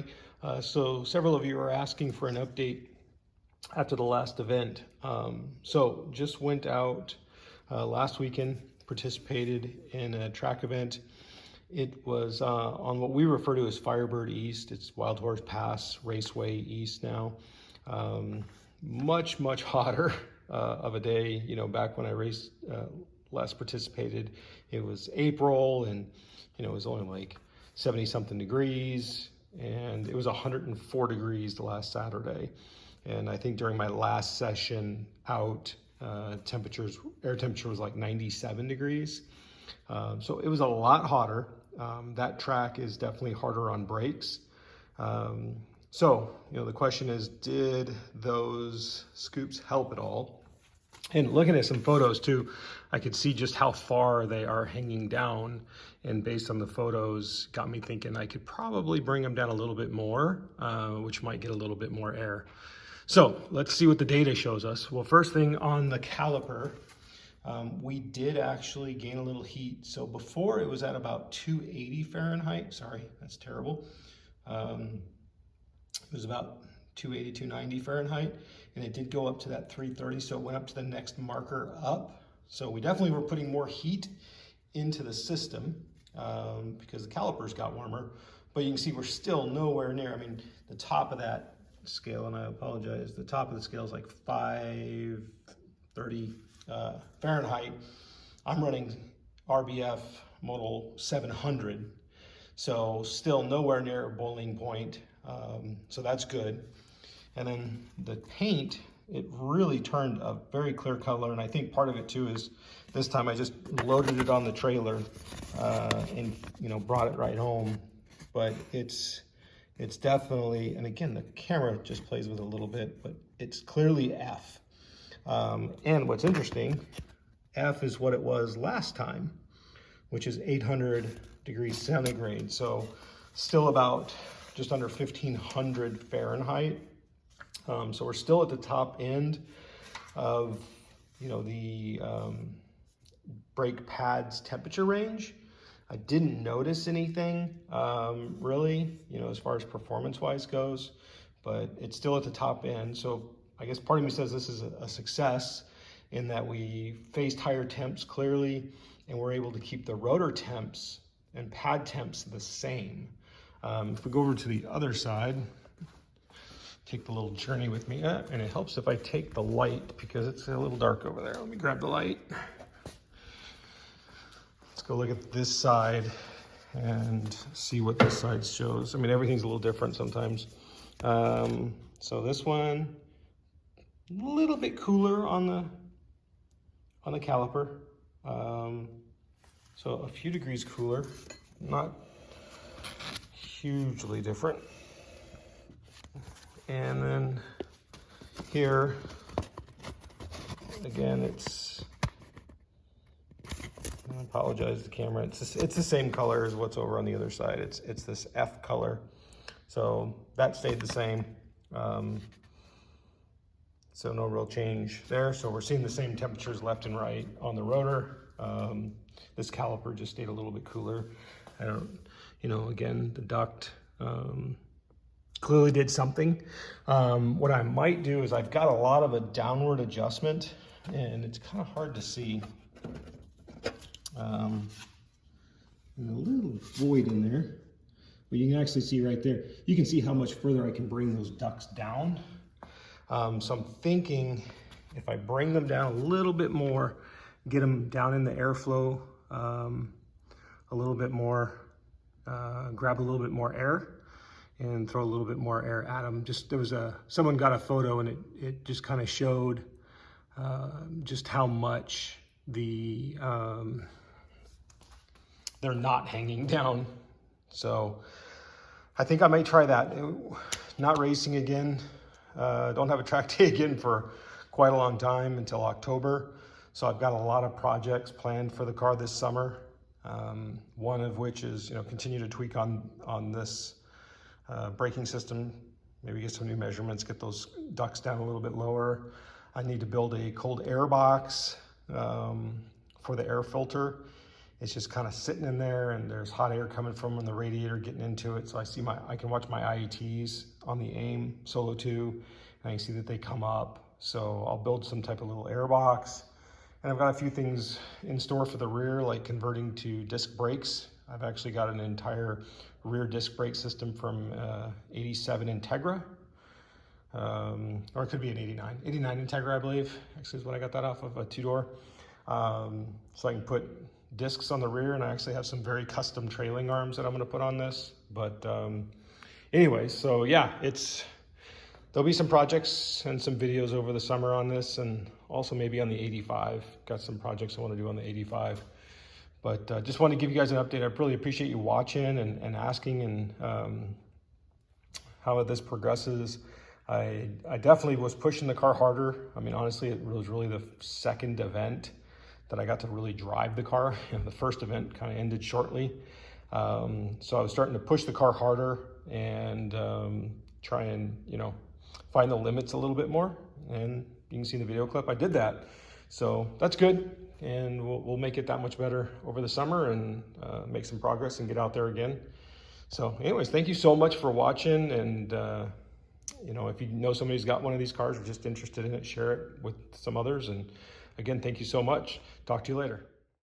everybody. So several of you are asking for an update after the last event. So just went out last weekend, participated in a track event. It was on what we refer to as Firebird East. It's Wild Horse Pass Raceway East now. Much hotter of a day. You know, back when I raced last participated, it was April, and you know, it was only like 70 something degrees, and it was 104 degrees the last Saturday. And I think during my last session out, air temperature was like 97 degrees. So it was a lot hotter. That track is definitely harder on brakes. So, you know, the question is, did those scoops help at all? And looking at some photos too, I could see just how far they are hanging down. And based on the photos, got me thinking I could probably bring them down a little bit more, which might get a little bit more air. So let's see what the data shows us. Well, first thing on the caliper, we did actually gain a little heat. So before it was at about 280 Fahrenheit. Sorry, that's terrible. It was about 280, 290 Fahrenheit, and it did go up to that 330, so it went up to the next marker up. So we definitely were putting more heat into the system because the calipers got warmer, but you can see we're still nowhere near. I mean, the top of that scale, and I apologize, the top of the scale is like 530 Fahrenheit. I'm running RBF model 700, so still nowhere near boiling point. So that's good. And then the paint, it really turned a very clear color. And I think part of it too is this time I just loaded it on the trailer and, you know, brought it right home. But it's definitely, and again, the camera just plays with it a little bit, but it's clearly F. And what's interesting, F is what it was last time, which is 800 degrees centigrade. So still about just under 1500 Fahrenheit. So we're still at the top end of, you know, the brake pads temperature range. I didn't notice anything really, you know, as far as performance-wise goes, but it's still at the top end. So I guess part of me says this is a success in that we faced higher temps clearly, and we're able to keep the rotor temps and pad temps the same. If we go over to the other side, take the little journey with me, and it helps if I take the light because it's a little dark over there. Let me grab the light. Let's go look at this side and see what this side shows. I mean, everything's a little different sometimes. So this one, a little bit cooler on the caliper. So a few degrees cooler, not hugely different. And then here, again, it's, I apologize, the camera, it's the same color as what's over on the other side. It's this F color. So that stayed the same. So no real change there. So we're seeing the same temperatures left and right on the rotor. This caliper just stayed a little bit cooler. I don't, you know, again, the duct clearly did something. What I might do is I've got a lot of a downward adjustment, and it's kind of hard to see. And a little void in there, but you can actually see right there. You can see how much further I can bring those ducts down. So I'm thinking if I bring them down a little bit more, get them down in the airflow a little bit more, grab a little bit more air and throw a little bit more air at them. Just, there was someone got a photo and it just kind of showed just how much they're not hanging down. So I think I might try that. Not racing again. Don't have a track day again for quite a long time until October. So I've got a lot of projects planned for the car this summer. One of which is, you know, continue to tweak on this braking system, maybe get some new measurements, get those ducts down a little bit lower. I need to build a cold air box for the air filter it's just kind of sitting in there, and there's hot air coming from the radiator getting into it. So I can watch my IETs on the AIM Solo 2, and I can see that they come up. So I'll build some type of little air box. And I've got a few things in store for the rear, like converting to disc brakes. I've actually got an entire rear disc brake system from 87 Integra, or it could be an 89 Integra, I believe. Actually is what I got that off of, a two-door. So I can put discs on the rear, and I actually have some very custom trailing arms that I'm gonna put on this. But anyway, so yeah, there'll be some projects and some videos over the summer on this, and also maybe on the 85. Got some projects I want to do on the 85. But just want to give you guys an update. I really appreciate you watching and asking, and how this progresses. I definitely was pushing the car harder. I mean, honestly, it was really the second event that I got to really drive the car. And the first event kind of ended shortly. So I was starting to push the car harder and try and, find the limits a little bit more. And you can see in the video clip, I did that. So that's good. And we'll make it that much better over the summer, and make some progress and get out there again. So anyways, thank you so much for watching. And if you know somebody who's got one of these cars or just interested in it, share it with some others. And again, thank you so much. Talk to you later.